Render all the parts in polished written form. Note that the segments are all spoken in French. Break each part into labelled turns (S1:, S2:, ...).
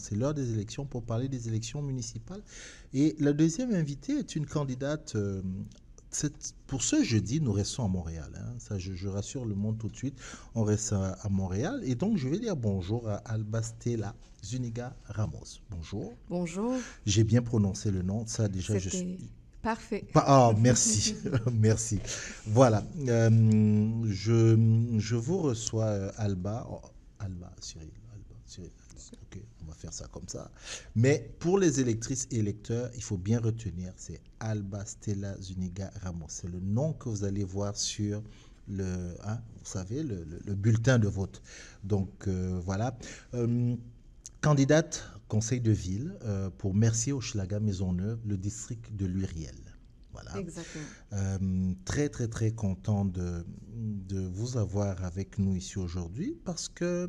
S1: C'est l'heure des élections pour parler des élections municipales. Et la deuxième invitée est une candidate. Pour ce jeudi, nous restons à Montréal. Hein. Ça, je rassure le monde tout de suite. On reste à Montréal. Et donc, je vais dire bonjour à Albastella Zuniga Ramos. Bonjour.
S2: Bonjour.
S1: J'ai bien prononcé le nom. Ça, déjà, je
S2: C'était
S1: suis.
S2: parfait.
S1: Ah, merci, merci. Voilà, je vous reçois, Alba. Oh, Alba, Cyril, Alba, Cyril, Alba. Ok, on va faire ça comme ça. Mais pour les électrices et électeurs, il faut bien retenir, c'est Alba Stella Zuniga Ramos. C'est le nom que vous allez voir sur vous savez, le bulletin de vote. Donc, voilà. Euh, Candidate conseil de ville pour Mercier-Hochelaga Maisonneuve, le district de l'Uriel. Voilà.
S2: Exactement.
S1: Très, très, très content de vous avoir avec nous ici aujourd'hui parce que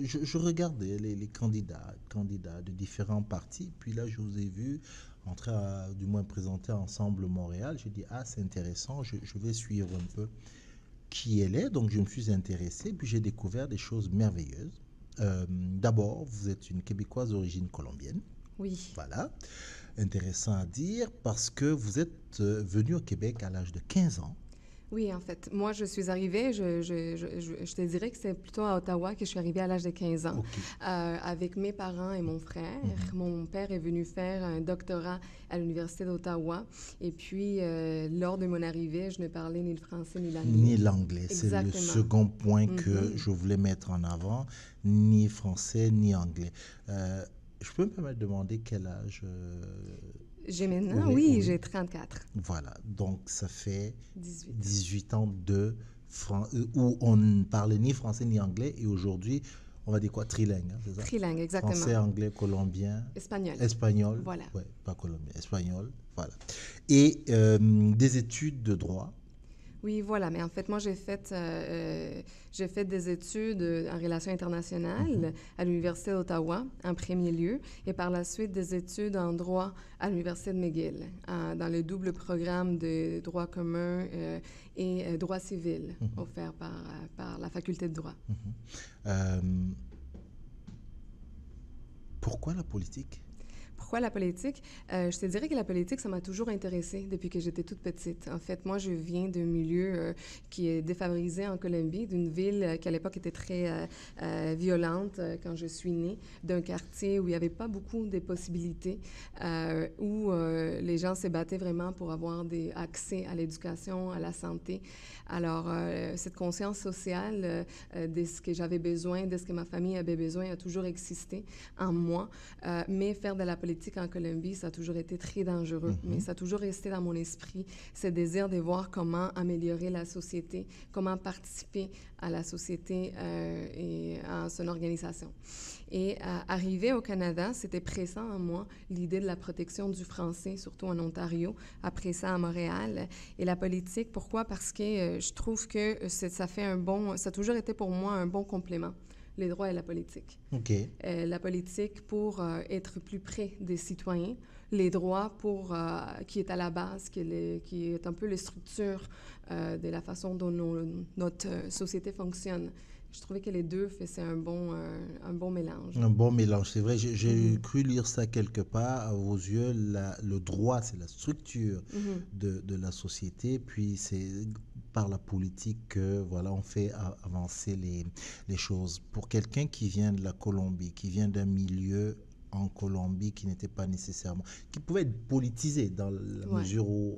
S1: je regardais les candidats de différents partis. Puis là, je vous ai vu entrer du moins présenter ensemble Montréal. J'ai dit, ah, c'est intéressant, je vais suivre un peu qui elle est. Donc, je me suis intéressé, puis j'ai découvert des choses merveilleuses. D'abord, vous êtes une Québécoise d'origine colombienne.
S2: Oui.
S1: Voilà. Intéressant à dire parce que vous êtes venue au Québec à l'âge de 15 ans.
S2: Oui, en fait, moi, je suis arrivée, je te dirais que c'est plutôt à Ottawa que je suis arrivée à l'âge de 15 ans,
S1: OK.
S2: Avec mes parents et mon frère. Mon père est venu faire un doctorat à l'Université d'Ottawa. Et puis, lors de mon arrivée, je ne parlais ni le français ni l'anglais.
S1: Ni l'anglais. C'est le
S2: Exactement.
S1: second point que je voulais mettre en avant. Ni français, ni anglais. Je peux me permettre de demander quel âge
S2: J'ai maintenant,
S1: oui.
S2: j'ai 34.
S1: Voilà. Donc, ça fait
S2: 18.
S1: 18 ans où on ne parlait ni français ni anglais. Et aujourd'hui, on va dire quoi? Trilingue, hein, c'est ça?
S2: Trilingue, exactement.
S1: Français, anglais, colombien.
S2: Espagnol.
S1: Espagnol.
S2: Voilà.
S1: Ouais, pas colombien, espagnol. Voilà. Et des études de droit.
S2: Oui, voilà. Mais en fait, moi, j'ai fait des études en relations internationales à l'Université d'Ottawa, en premier lieu, et par la suite des études en droit à l'Université de McGill, dans le double programme de droit commun et droit civil offert par la faculté de droit.
S1: Pourquoi la politique?
S2: Pourquoi la politique? Je te dirais que la politique, ça m'a toujours intéressée depuis que j'étais toute petite. En fait, moi, je viens d'un milieu qui est défavorisé en Colombie, d'une ville qui, à l'époque, était très violente quand je suis née, d'un quartier où il n'y avait pas beaucoup de possibilités, où les gens se battaient vraiment pour avoir accès à l'éducation, à la santé. Alors, cette conscience sociale de ce que j'avais besoin, de ce que ma famille avait besoin, a toujours existé en moi, mais faire de la politique en Colombie, ça a toujours été très dangereux, mais ça a toujours resté dans mon esprit, ce désir de voir comment améliorer la société, comment participer à la société et à son organisation. Et arrivé au Canada, c'était pressant en moi, l'idée de la protection du français, surtout en Ontario, après ça à Montréal. Et la politique, pourquoi? Parce que je trouve que ça a toujours été pour moi un bon complément. Les droits et la politique.
S1: OK.
S2: La politique pour être plus près des citoyens, les droits qui est à la base, qui est un peu les structures de la façon dont notre société fonctionne. Je trouvais que les deux, c'est un bon mélange.
S1: Un bon mélange, c'est vrai. J'ai cru lire ça quelque part. À vos yeux, le droit, c'est la structure de la société, puis c'est par la politique que voilà, on fait avancer les choses. Pour quelqu'un qui vient de la Colombie, qui vient d'un milieu en Colombie qui n'était pas nécessairement, qui pouvait être politisé dans la mesure où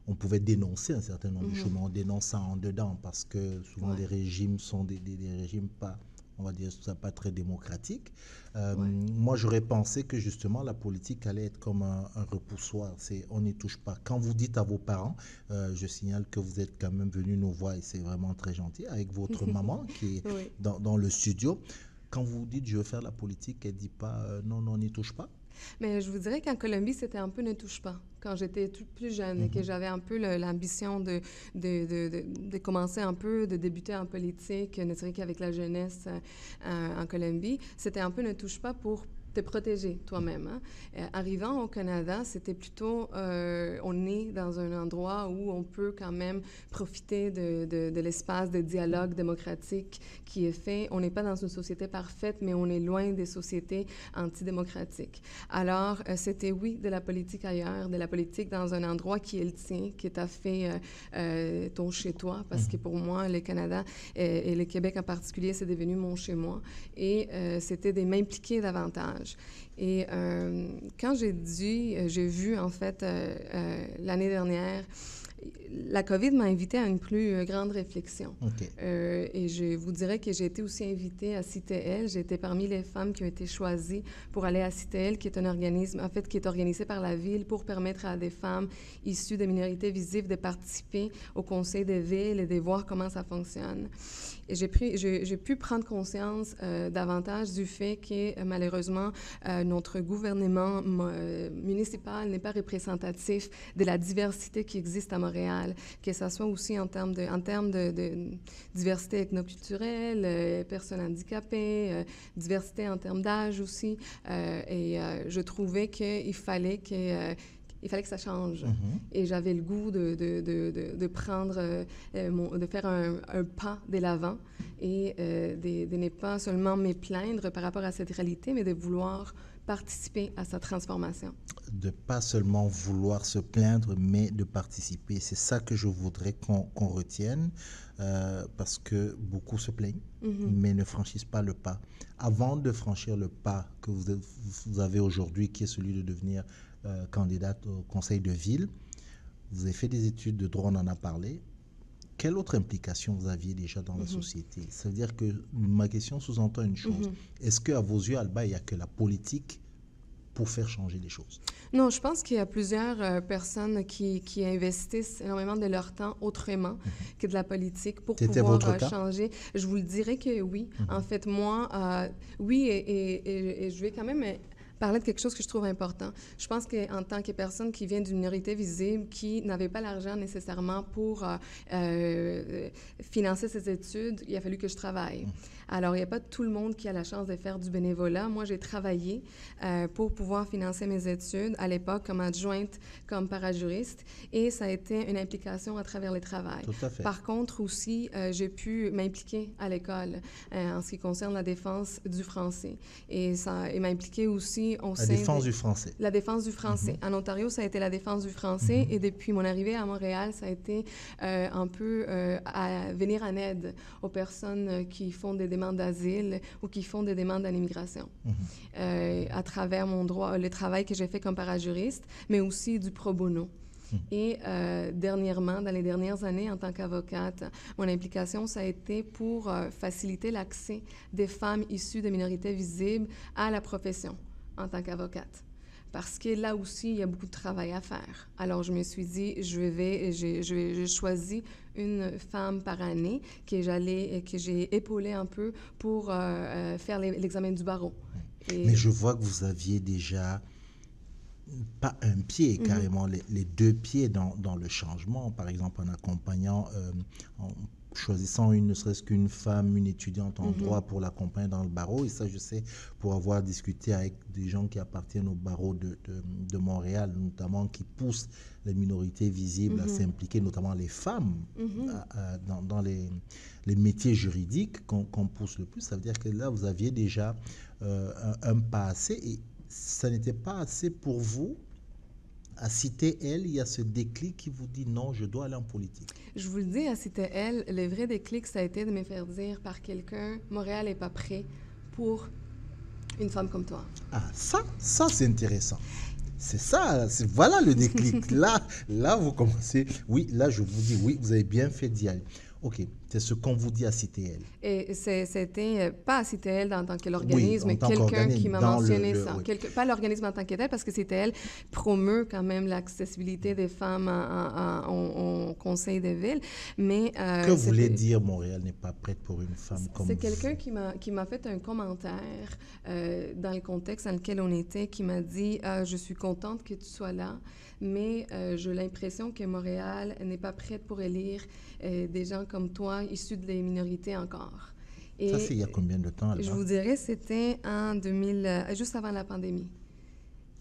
S1: on pouvait dénoncer un certain nombre de choses, mais on dénonce ça en dedans parce que souvent les régimes sont des régimes pas, on va dire ça, pas très démocratiques. Moi, j'aurais pensé que justement la politique allait être comme un repoussoir, on n'y touche pas. Quand vous dites à vos parents, je signale que vous êtes quand même venu nous voir et c'est vraiment très gentil, avec votre maman qui est dans le studio. Quand vous dites je veux faire la politique, elle ne dit pas non, on n'y touche pas?
S2: Mais je vous dirais qu'en Colombie, c'était un peu ne touche pas. Quand j'étais plus jeune et que j'avais un peu l'ambition de commencer un peu, de débuter en politique, ne serait qu'avec la jeunesse en Colombie, c'était un peu ne touche pas pour te protéger toi-même. Hein. Arrivant au Canada, c'était plutôt, on est dans un endroit où on peut quand même profiter de l'espace de dialogue démocratique qui est fait. On n'est pas dans une société parfaite, mais on est loin des sociétés antidémocratiques. Alors, c'était oui, de la politique ailleurs, de la politique dans un endroit qui est le tien, qui est à fait ton chez-toi, parce que pour moi, le Canada et le Québec en particulier, c'est devenu mon chez-moi. Et c'était de m'impliquer davantage. Et quand j'ai vu, en fait, l'année dernière, la COVID m'a invitée à une plus grande réflexion.
S1: OK.
S2: Et je vous dirais que j'ai été aussi invitée à CITEL. J'ai été parmi les femmes qui ont été choisies pour aller à CITEL, qui est un organisme, en fait, qui est organisé par la Ville pour permettre à des femmes issues de minorités visibles de participer au conseil de ville et de voir comment ça fonctionne. Et j'ai pu prendre conscience davantage du fait que, malheureusement, notre gouvernement municipal n'est pas représentatif de la diversité qui existe à Montréal, que ce soit aussi en termes de diversité ethnoculturelle, personnes handicapées, diversité en termes d'âge aussi. Je trouvais qu'il fallait que ça change. Et j'avais le goût de prendre, de faire un pas de l'avant et de ne pas seulement me plaindre par rapport à cette réalité, mais de vouloir participer à sa transformation.
S1: De pas seulement vouloir se plaindre, mais de participer. C'est ça que je voudrais qu'on retienne, parce que beaucoup se plaignent, mais ne franchissent pas le pas. Avant de franchir le pas que vous avez aujourd'hui, qui est celui de devenir candidate au conseil de ville, vous avez fait des études de droit, on en a parlé. Quelle autre implication vous aviez déjà dans la société? Ça veut dire que ma question sous-entend une chose. Est-ce qu'à vos yeux, Alba, il n'y a que la politique pour faire changer les choses?
S2: Non, je pense qu'il y a plusieurs personnes qui investissent énormément de leur temps autrement que de la politique pour pouvoir changer. Je vous le dirais que oui. En fait, moi, oui, et je vais quand même parler de quelque chose que je trouve important. Je pense qu'en tant que personne qui vient d'une minorité visible, qui n'avait pas l'argent nécessairement pour financer ses études, il a fallu que je travaille. Alors, il n'y a pas tout le monde qui a la chance de faire du bénévolat. Moi, j'ai travaillé pour pouvoir financer mes études à l'époque comme adjointe, comme parajuriste, et ça a été une implication à travers le travail.
S1: Tout à fait.
S2: Par contre, aussi, j'ai pu m'impliquer à l'école en ce qui concerne la défense du français. Et m'impliquer aussi au sein...
S1: La défense du français.
S2: La défense du français. En Ontario, ça a été la défense du français, et depuis mon arrivée à Montréal, ça a été un peu à venir en aide aux personnes qui font des demandes d'asile ou qui font des demandes à l'immigration. À travers le travail que j'ai fait comme parajuriste, mais aussi du pro bono. Et dernièrement, dans les dernières années, en tant qu'avocate, mon implication, ça a été pour faciliter l'accès des femmes issues de minorités visibles à la profession en tant qu'avocate. Parce que là aussi, il y a beaucoup de travail à faire. Alors, je me suis dit, j'ai choisi une femme par année que j'ai épaulée un peu pour faire l'examen du barreau.
S1: Mais je vois que vous aviez déjà pas un pied, carrément les deux pieds dans le changement, par exemple en accompagnant, en choisissant ne serait-ce qu'une femme, une étudiante en droit pour l'accompagner dans le barreau. Et ça, je sais, pour avoir discuté avec des gens qui appartiennent au barreau de Montréal, notamment qui poussent les minorités visibles à s'impliquer, notamment les femmes, dans les métiers juridiques qu'on pousse le plus. Ça veut dire que là, vous aviez déjà un pas assez, et ça n'était pas assez pour vous. À CITEL, il y a ce déclic qui vous dit non, je dois aller en politique.
S2: Je vous le dis, à CITEL, le vrai déclic, ça a été de me faire dire par quelqu'un, Montréal n'est pas prêt pour une femme comme toi.
S1: Ah, ça c'est intéressant. C'est ça, voilà le déclic. Là, vous commencez. Oui, là, je vous dis, oui, vous avez bien fait d'y aller. OK, c'est ce qu'on vous dit à CITEL.
S2: Et c'était pas à CITEL en tant que l'organisme,
S1: oui,
S2: quelqu'un qui m'a mentionné ça.
S1: Oui.
S2: Pas l'organisme en tant que tel, parce que CITEL promeut quand même l'accessibilité des femmes au conseil de ville. Mais,
S1: que voulait dire Montréal n'est pas prête pour une femme comme vous?
S2: C'est quelqu'un qui m'a fait un commentaire dans le contexte dans lequel on était, qui m'a dit je suis contente que tu sois là, mais j'ai l'impression que Montréal n'est pas prête pour élire des gens comme toi, issus des minorités encore.
S1: Ça, c'est il y a combien de temps,
S2: Je
S1: Alba?
S2: vous dirais, c'était en 2000, juste avant la pandémie.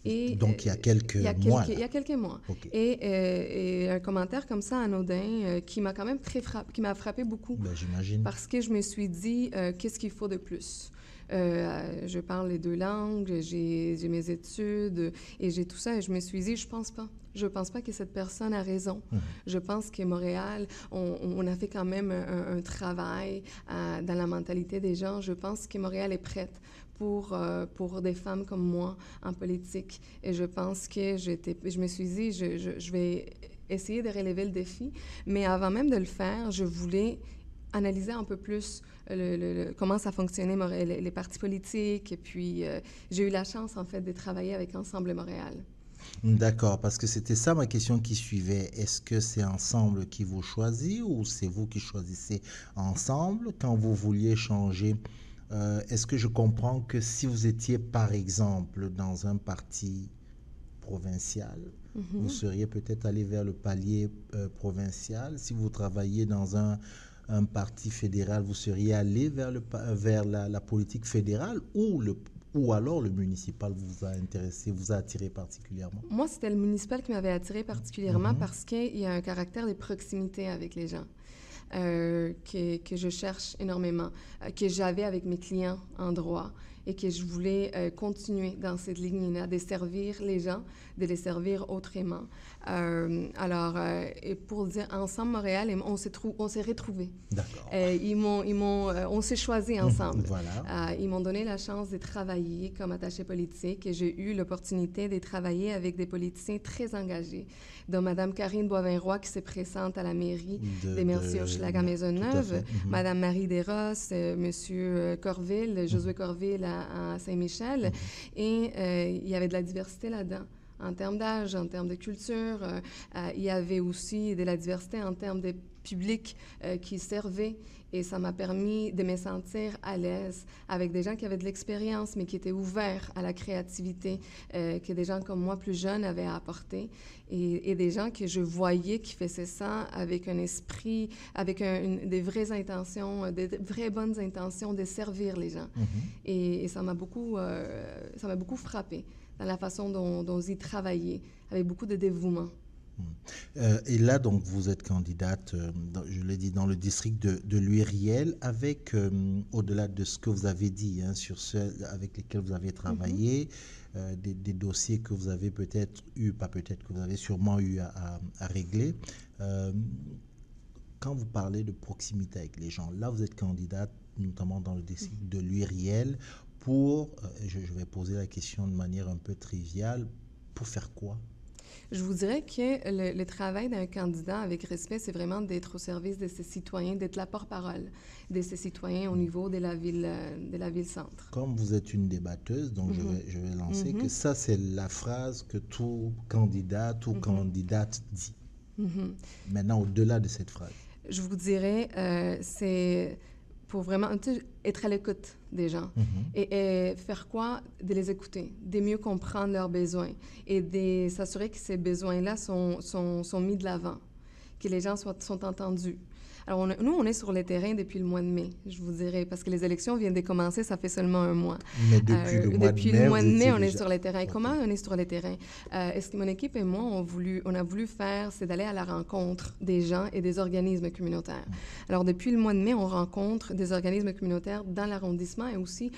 S2: Et
S1: Donc, il y a quelques mois,
S2: il y
S1: là.
S2: a quelques mois.
S1: OK.
S2: Et un commentaire comme ça, anodin, qui m'a quand même qui m'a frappé beaucoup
S1: Ben, j'imagine.
S2: parce que je me suis dit, qu'est-ce qu'il faut de plus? Je parle les deux langues, j'ai mes études et j'ai tout ça. Et je me suis dit, je pense pas. Je pense pas que cette personne a raison. Je pense que Montréal, on a fait quand même un travail dans la mentalité des gens. Je pense que Montréal est prête pour des femmes comme moi en politique. Et je pense que je me suis dit, je vais essayer de relever le défi. Mais avant même de le faire, je voulais analyser un peu plus comment ça fonctionnait, les partis politiques. Et puis, j'ai eu la chance, en fait, de travailler avec Ensemble Montréal.
S1: D'accord, parce que c'était ça ma question qui suivait. Est-ce que c'est Ensemble qui vous choisit ou c'est vous qui choisissez Ensemble quand vous vouliez changer? Est-ce que je comprends que si vous étiez, par exemple, dans un parti provincial, vous seriez peut-être allé vers le palier provincial? Si vous travaillez dans un parti fédéral, vous seriez allé vers la politique fédérale ou alors le municipal vous a intéressé, vous a attiré particulièrement?
S2: Moi, c'était le municipal qui m'avait attiré particulièrement parce qu'il y a un caractère de proximité avec les gens. Que je cherche énormément, que j'avais avec mes clients en droit et que je voulais continuer dans cette ligne-là, de servir les gens, de les servir autrement. Et pour dire, Ensemble Montréal, on s'est retrouvés.
S1: D'accord.
S2: On s'est choisis ensemble.
S1: Voilà.
S2: Ils m'ont donné la chance de travailler comme attaché politique et j'ai eu l'opportunité de travailler avec des politiciens très engagés, dont Mme Karine Boivin-Roy qui se présente à la mairie des Mercier-Hochelaga-Maisonneuve, Mme Marie Desrosses, M. Corville, Josué Corville à Saint-Michel. Et il y avait de la diversité là-dedans. En termes d'âge, en termes de culture, il y avait aussi de la diversité en termes de public qui servait et ça m'a permis de me sentir à l'aise avec des gens qui avaient de l'expérience mais qui étaient ouverts à la créativité que des gens comme moi plus jeunes avaient à apporter et des gens que je voyais qui faisaient ça avec un esprit, avec des vraies intentions, des vraies bonnes intentions de servir les gens. Et ça m'a beaucoup frappé dans la façon dont ils travaillaient, avec beaucoup de dévouement.
S1: Et là, donc, vous êtes candidate, je l'ai dit, dans le district de l'Uriel, avec, au-delà de ce que vous avez dit, sur ceux avec lesquels vous avez travaillé, des dossiers que vous avez peut-être eu, pas peut-être, que vous avez sûrement eu à régler. Quand vous parlez de proximité avec les gens, là, vous êtes candidate, notamment dans le district de l'Uriel, pour, je vais poser la question de manière un peu triviale, pour faire quoi?
S2: Je vous dirais que le travail d'un candidat avec respect, c'est vraiment d'être au service de ses citoyens, d'être la porte-parole de ses citoyens au niveau de la ville-centre.
S1: Comme vous êtes une débatteuse, donc je vais lancer que ça, c'est la phrase que tout candidat, toute candidate dit. Maintenant, au-delà de cette phrase.
S2: Je vous dirais, c'est pour vraiment être à l'écoute des gens et faire quoi? De les écouter, de mieux comprendre leurs besoins et de s'assurer que ces besoins-là sont mis de l'avant, que les gens sont entendus. Alors, nous, on est sur le terrain depuis le mois de mai, je vous dirais, parce que les élections viennent de commencer, ça fait seulement un mois.
S1: Mais depuis
S2: le mois de mai, on est
S1: déjà
S2: sur le terrain.
S1: Okay.
S2: Comment on est sur le terrain? Ce que mon équipe et moi, on a voulu faire, c'est d'aller à la rencontre des gens et des organismes communautaires. Alors, depuis le mois de mai, on rencontre des organismes communautaires dans l'arrondissement et aussi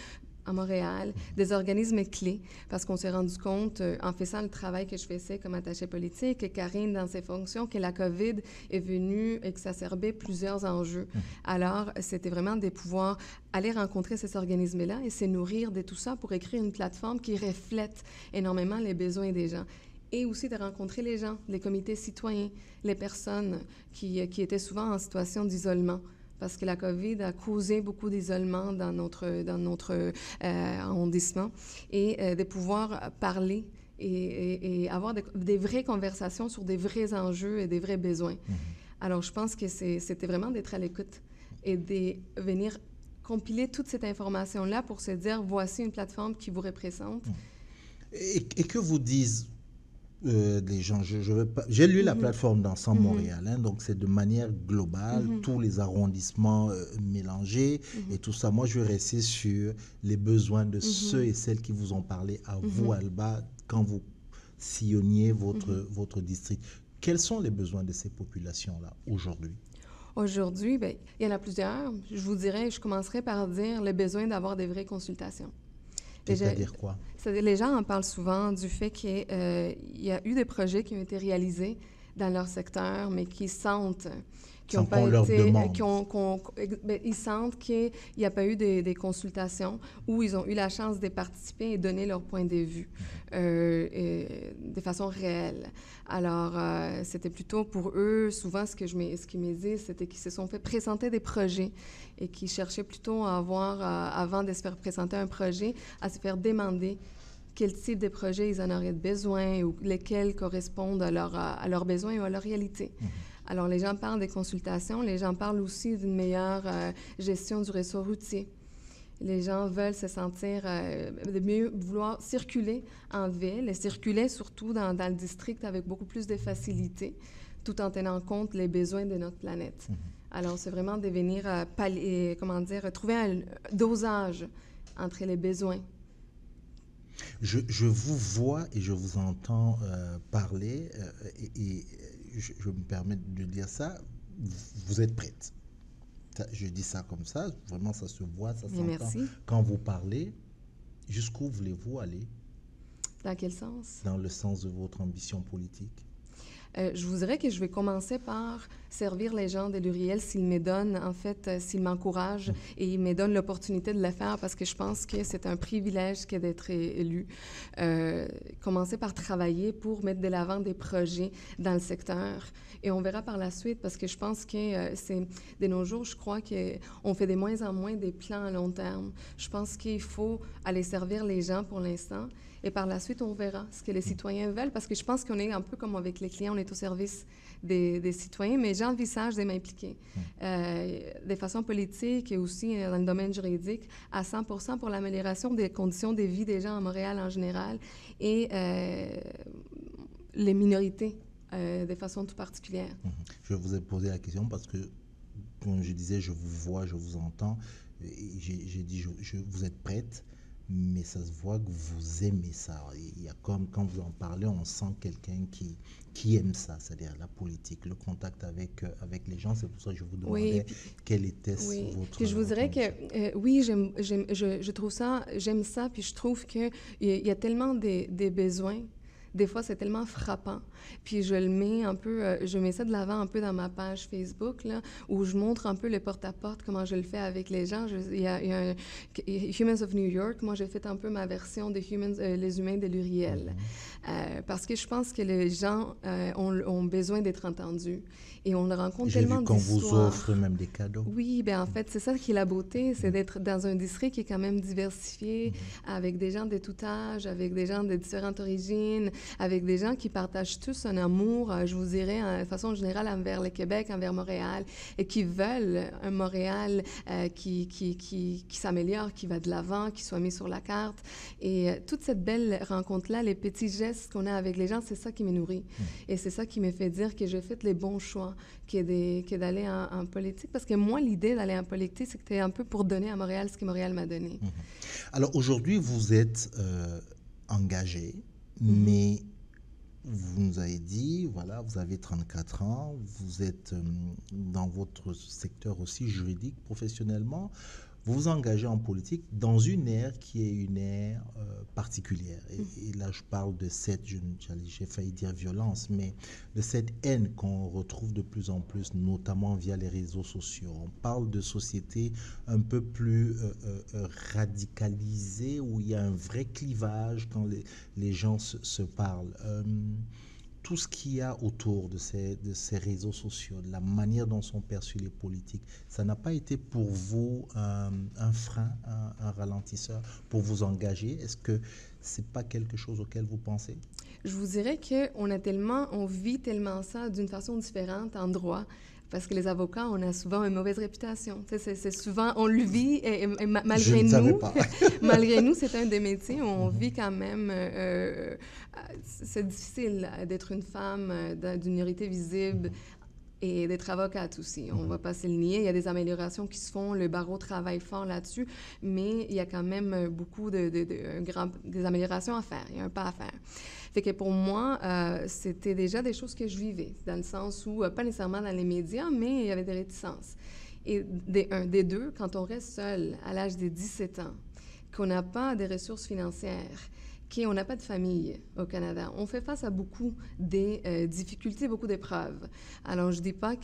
S2: à Montréal, des organismes clés, parce qu'on s'est rendu compte, en faisant le travail que je faisais comme attachée politique, que Karine, dans ses fonctions, que la COVID est venue exacerber plusieurs enjeux. Alors, c'était vraiment de pouvoir aller rencontrer ces organismes-là et se nourrir de tout ça pour écrire une plateforme qui reflète énormément les besoins des gens. Et aussi de rencontrer les gens, les comités citoyens, les personnes qui étaient souvent en situation d'isolement. Parce que la COVID a causé beaucoup d'isolement dans notre arrondissement et de pouvoir parler et avoir des vraies conversations sur des vrais enjeux et des vrais besoins. Alors, je pense que c'était vraiment d'être à l'écoute et de venir compiler toute cette information-là pour se dire, voici une plateforme qui vous représente.
S1: Et que vous disent Les gens, je veux pas. J'ai lu la
S2: Mhm,
S1: plateforme d'Ensemble
S2: mhm,
S1: Montréal, hein, donc c'est de manière globale,
S2: mhm,
S1: tous les arrondissements mélangés et
S2: mhm,
S1: tout ça. Moi, je vais rester sur les besoins de ceux
S2: mhm,
S1: et celles qui vous ont parlé à vous,
S2: mhm,
S1: Alba, quand vous sillonniez
S2: mhm.
S1: votre district. Quels sont les besoins de ces populations-là aujourd'hui?
S2: Aujourd'hui, ben, il y en a plusieurs. Je vous dirais, je commencerai par dire le besoin d'avoir des vraies consultations. Les gens,
S1: C'est-à-dire quoi?
S2: les gens en parlent souvent du fait qu'il y a eu des projets qui ont été réalisés dans leur secteur, mais qui sentent qui n'ont
S1: Sans
S2: pas
S1: qu'on leur
S2: été,
S1: demande.
S2: ben, ils sentent qu'il n'y a pas eu des consultations où ils ont eu la chance de participer et donner leur point de vue de façon réelle. Alors, c'était plutôt pour eux, souvent ce qu'ils me disent, c'était qu'ils se sont fait présenter des projets et qu'ils cherchaient plutôt à avoir, avant de se faire présenter un projet, à se faire demander quel type de projet ils en auraient besoin ou lesquels correspondent à leurs besoins ou à leur réalité. Alors, les gens parlent des consultations, les gens parlent aussi d'une meilleure gestion du réseau routier. Les gens veulent se sentir, de mieux vouloir circuler en ville et circuler surtout dans le district avec beaucoup plus de facilité, tout en tenant compte les besoins de notre planète. Alors, c'est vraiment de venir comment dire, trouver un dosage entre les besoins.
S1: Je vous vois et je vous entends parler et je me permets de dire ça. Vous êtes prête. Je dis ça comme ça, vraiment ça se voit, ça
S2: Mais
S1: s'entend.
S2: merci.
S1: Quand vous parlez, jusqu'où voulez-vous aller
S2: Dans quel sens?
S1: dans le sens de votre ambition politique?
S2: Je vous dirais que je vais commencer par servir les gens de l'Uriel s'ils me donnent, en fait, s'ils m'encouragent et ils me donnent l'opportunité de le faire parce que je pense que c'est un privilège que d'être élu. Commencer par travailler pour mettre de l'avant des projets dans le secteur. Et on verra par la suite parce que je pense que c'est, de nos jours, je crois qu'on fait de moins en moins des plans à long terme. Je pense qu'il faut aller servir les gens pour l'instant. Et par la suite, on verra ce que les citoyens veulent, parce que je pense qu'on est un peu comme avec les clients, on est au service des citoyens, mais j'envisage de m'impliquer de façon politique et aussi dans le domaine juridique à 100% pour l'amélioration des conditions de vie des gens à Montréal en général et les minorités de façon tout particulière.
S1: Je vous ai posé la question parce que, comme je disais, je vous vois, je vous entends. J'ai dit, vous êtes prête, mais ça se voit que vous aimez ça. Il y a comme, quand vous en parlez, on sent quelqu'un qui aime ça, c'est-à-dire la politique, le contact avec les gens. C'est pour ça que je vous
S2: Oui,
S1: demandais
S2: puis,
S1: quelle était
S2: oui.
S1: votre,
S2: Puis je vous
S1: votre
S2: dirais
S1: ambition.
S2: que oui, je trouve ça, j'aime ça, puis je trouve qu'il y a tellement des besoins. Des fois, c'est tellement frappant. Puis je le mets un peu, je mets ça de l'avant un peu dans ma page Facebook, là, où je montre un peu le porte-à-porte, comment je le fais avec les gens. Il y a Humans of New York, moi j'ai fait un peu ma version de les humains de l'Uriel. Parce que je pense que les gens ont besoin d'être entendus. Et on rencontre
S1: J'ai vu
S2: tellement
S1: qu'on vous offre
S2: d'histoires.
S1: même des cadeaux.
S2: Oui, bien en fait, c'est ça qui est la beauté, c'est d'être dans un district qui est quand même diversifié, avec des gens de tout âge, avec des gens de différentes origines, avec des gens qui partagent tous un amour, je vous dirais, de façon générale, envers le Québec, envers Montréal, et qui veulent un Montréal qui s'améliore, qui va de l'avant, qui soit mis sur la carte. Et toute cette belle rencontre-là, les petits gestes qu'on a avec les gens, c'est ça qui me nourrit. Et c'est ça qui me fait dire que j'ai fait les bons choix, que d'aller en politique. Parce que moi, l'idée d'aller en politique, c'était un peu pour donner à Montréal ce que Montréal m'a donné.
S1: Alors aujourd'hui, vous êtes engagé,
S2: Mhm.
S1: mais vous nous avez dit, voilà, vous avez 34 ans, vous êtes dans votre secteur aussi juridique, professionnellement, vous vous engagez en politique dans une ère qui est une ère particulière. Et là, je parle de cette, j'ai failli dire violence, mais de cette haine qu'on retrouve de plus en plus, notamment via les réseaux sociaux. On parle de société un peu plus radicalisée, où il y a un vrai clivage quand les gens se parlent. Tout ce qu'il y a autour de ces réseaux sociaux, de la manière dont sont perçus les politiques, ça n'a pas été pour vous un frein, un ralentisseur pour vous engager? Est-ce que c'est pas quelque chose auquel vous pensez?
S2: Je vous dirais on vit tellement ça d'une façon différente en droit. Parce que les avocats, on a souvent une mauvaise réputation. Tu sais, c'est souvent, on le vit
S1: Je
S2: malgré
S1: ne savais
S2: nous,
S1: pas.
S2: malgré nous, c'est un des métiers où on vit quand même. C'est difficile d'être une femme d'une minorité visible et d'être avocate aussi. On ne va pas se le nier. Il y a des améliorations qui se font. Le barreau travaille fort là-dessus, mais il y a quand même beaucoup des améliorations à faire. Il y a un pas à faire. Fait que pour moi, c'était déjà des choses que je vivais, dans le sens où, pas nécessairement dans les médias, mais il y avait des réticences. Et des deux, quand on reste seul à l'âge de 17 ans, qu'on n'a pas de ressources financières, qu'on n'a pas de famille au Canada, on fait face à beaucoup de difficultés, beaucoup d'épreuves. Alors, je ne dis pas que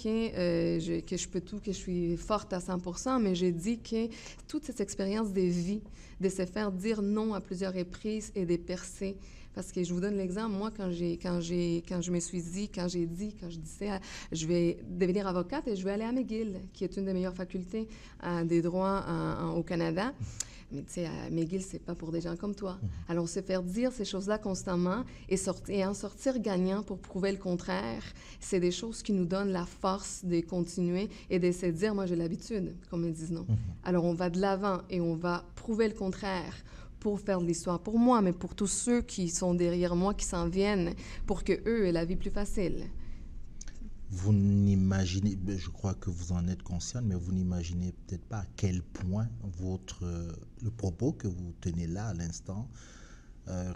S2: je peux tout, que je suis forte à 100%, mais je dis que toute cette expérience de vie, de se faire dire non à plusieurs reprises et de percer. Parce que je vous donne l'exemple, moi, quand j'ai dit, je vais devenir avocate et je vais aller à McGill, qui est une des meilleures facultés des droits au Canada. Mais tu sais, à McGill, c'est pas pour des gens comme toi. Alors, se faire dire ces choses-là constamment et en sortir gagnant pour prouver le contraire, c'est des choses qui nous donnent la force de continuer et de se dire, moi, j'ai l'habitude qu'on me dise non. Alors, on va de l'avant et on va prouver le contraire pour faire de l'histoire pour moi, mais pour tous ceux qui sont derrière moi, qui s'en viennent, pour qu'eux aient la vie plus facile.
S1: Vous n'imaginez, je crois que vous en êtes consciente, mais vous n'imaginez peut-être pas à quel point le propos que vous tenez là à l'instant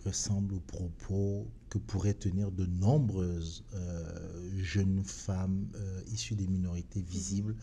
S1: ressemble aux propos que pourraient tenir de nombreuses jeunes femmes issues des minorités visibles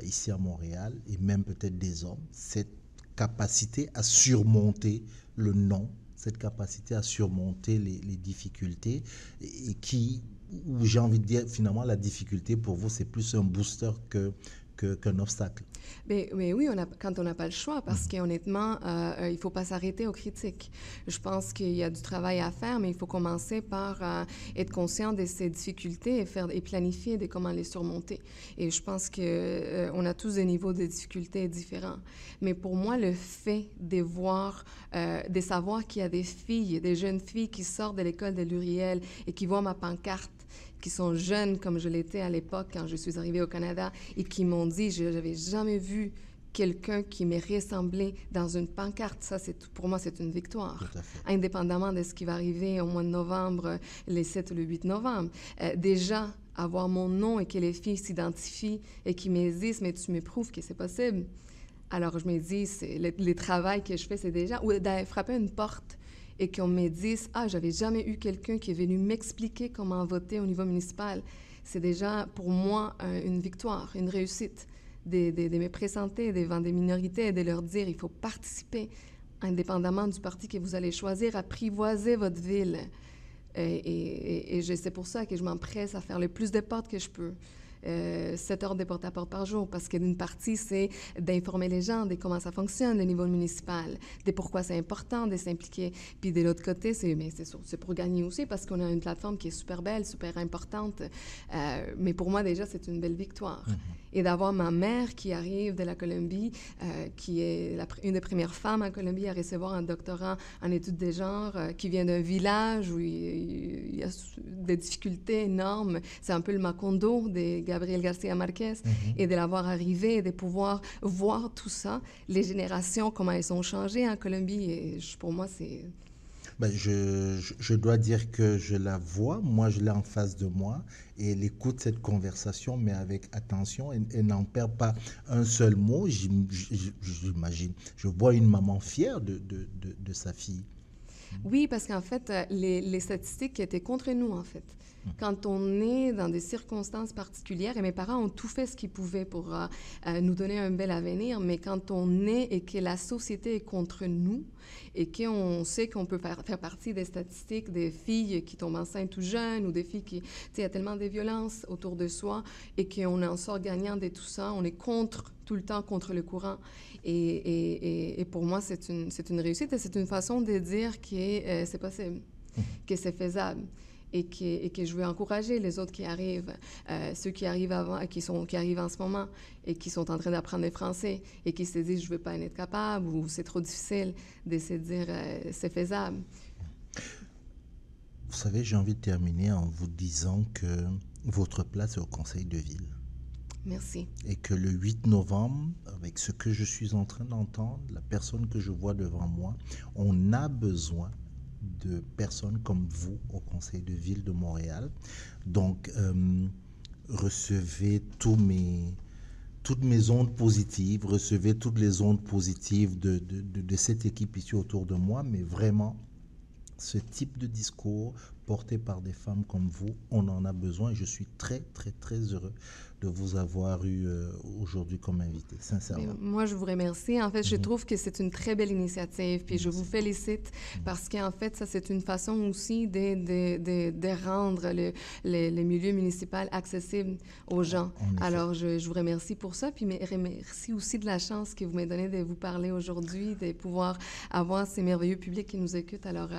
S1: ici à Montréal, et même peut-être des hommes. Cette capacité à surmonter le non, cette capacité à surmonter les difficultés, et qui, où j'ai envie de dire, finalement, la difficulté pour vous, c'est plus un booster qu'un obstacle.
S2: Mais oui, quand on n'a pas le choix, parce qu'honnêtement, il ne faut pas s'arrêter aux critiques. Je pense qu'il y a du travail à faire, mais il faut commencer par être conscient de ces difficultés et planifier de comment les surmonter. Et je pense qu'on a tous des niveaux de difficultés différents. Mais pour moi, le fait de savoir qu'il y a des jeunes filles qui sortent de l'école de l'Uriel et qui voient ma pancarte, qui sont jeunes comme je l'étais à l'époque quand je suis arrivée au Canada et qui m'ont dit, je n'avais jamais vu quelqu'un qui m'ait ressemblé dans une pancarte. Ça, pour moi, c'est une victoire.
S1: Tout à fait.
S2: Indépendamment de ce qui va arriver au mois de novembre, les 7 ou le 8 novembre. Déjà, avoir mon nom et que les filles s'identifient et qui me disent, mais tu me prouves que c'est possible. Alors, je me dis, le travail que je fais, c'est déjà... Ou d'aller frapper une porte et qu'on me dise « Ah, j'avais jamais eu quelqu'un qui est venu m'expliquer comment voter au niveau municipal », c'est déjà pour moi une victoire, une réussite de me présenter devant des minorités et de leur dire « Il faut participer, indépendamment du parti que vous allez choisir, apprivoiser votre ville ». Et c'est pour ça que je m'empresse à faire le plus de portes que je peux. 7 heures de porte-à-porte par jour, parce que d'une partie, c'est d'informer les gens de comment ça fonctionne, le niveau municipal, de pourquoi c'est important de s'impliquer. Puis de l'autre côté, c'est pour gagner aussi, parce qu'on a une plateforme qui est super belle, super importante. Mais pour moi, déjà, c'est une belle victoire. Et d'avoir ma mère qui arrive de la Colombie, qui est une des premières femmes en Colombie à recevoir un doctorat en études des genres, qui vient d'un village où il y a des difficultés énormes. C'est un peu le Macondo de Gabriel Garcia Marquez, et de l'avoir arrivé et de pouvoir voir tout ça, les générations, comment elles ont changé en Colombie. Et pour moi, c'est...
S1: Ben, je dois dire que je la vois, moi je l'ai en face de moi, et elle écoute cette conversation, mais avec attention, elle n'en perd pas un seul mot, j'imagine. Je vois une maman fière de sa fille.
S2: Oui, parce qu'en fait, les statistiques étaient contre nous, en fait. Quand on est dans des circonstances particulières, et mes parents ont tout fait ce qu'ils pouvaient pour nous donner un bel avenir, mais quand on est et que la société est contre nous, et qu'on sait qu'on peut faire partie des statistiques des filles qui tombent enceintes tout jeunes, ou des filles qui... Tu sais, il y a tellement de violences autour de soi, et qu'on en sort gagnant de tout ça, on est tout le temps contre le courant. Et pour moi, c'est une réussite, et c'est une façon de dire que c'est possible, que c'est faisable. et que je veux encourager les autres qui arrivent, ceux qui arrivent avant, qui arrivent en ce moment et qui sont en train d'apprendre le français et qui se disent je veux pas en être capable ou c'est trop difficile, d'essayer de dire c'est faisable.
S1: Vous savez, j'ai envie de terminer en vous disant que votre place est au conseil de ville.
S2: Merci.
S1: Et que le 8 novembre, avec ce que je suis en train d'entendre, la personne que je vois devant moi, on a besoin de personnes comme vous au conseil de ville de Montréal. Donc, recevez toutes mes ondes positives, recevez toutes les ondes positives de cette équipe ici autour de moi, mais vraiment, ce type de discours porté par des femmes comme vous, on en a besoin et je suis très, très, très heureux de vous avoir eu aujourd'hui comme invité, sincèrement.
S2: Mais moi, je vous remercie. En fait, je trouve que c'est une très belle initiative, puis je vous félicite parce qu'en fait, ça, c'est une façon aussi de rendre le milieu municipal accessible aux gens. Alors, je vous remercie pour ça, puis remercie aussi de la chance que vous m'avez donnée de vous parler aujourd'hui, de pouvoir avoir ces merveilleux publics qui nous écoutent. Alors,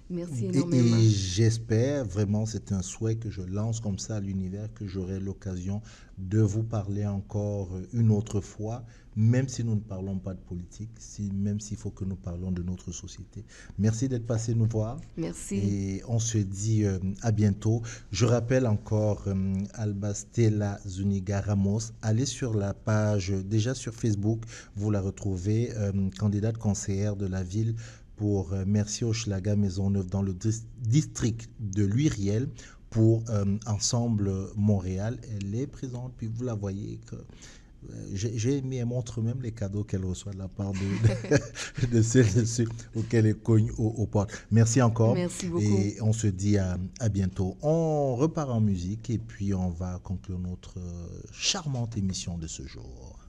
S2: merci énormément.
S1: Et j'espère, vraiment, c'est un souhait que je lance comme ça à l'univers, que j'aurai l'occasion de vous parler encore une autre fois, même si nous ne parlons pas de politique, même s'il faut que nous parlons de notre société. Merci d'être passé nous voir.
S2: Merci.
S1: Et on se dit à bientôt. Je rappelle encore Albastella Zuniga Ramos. Allez sur la page, déjà sur Facebook, vous la retrouvez, candidate conseillère de la ville pour Merci Hochelaga Maisonneuve dans le district de l'Uriel pour Ensemble Montréal. Elle est présente, puis vous la voyez que j'ai aimé, elle montre même les cadeaux qu'elle reçoit de la part de celles et ceux auxquels elle cogne aux portes. Merci encore.
S2: Merci beaucoup.
S1: Et on se dit à bientôt. On repart en musique et puis on va conclure notre charmante émission de ce jour.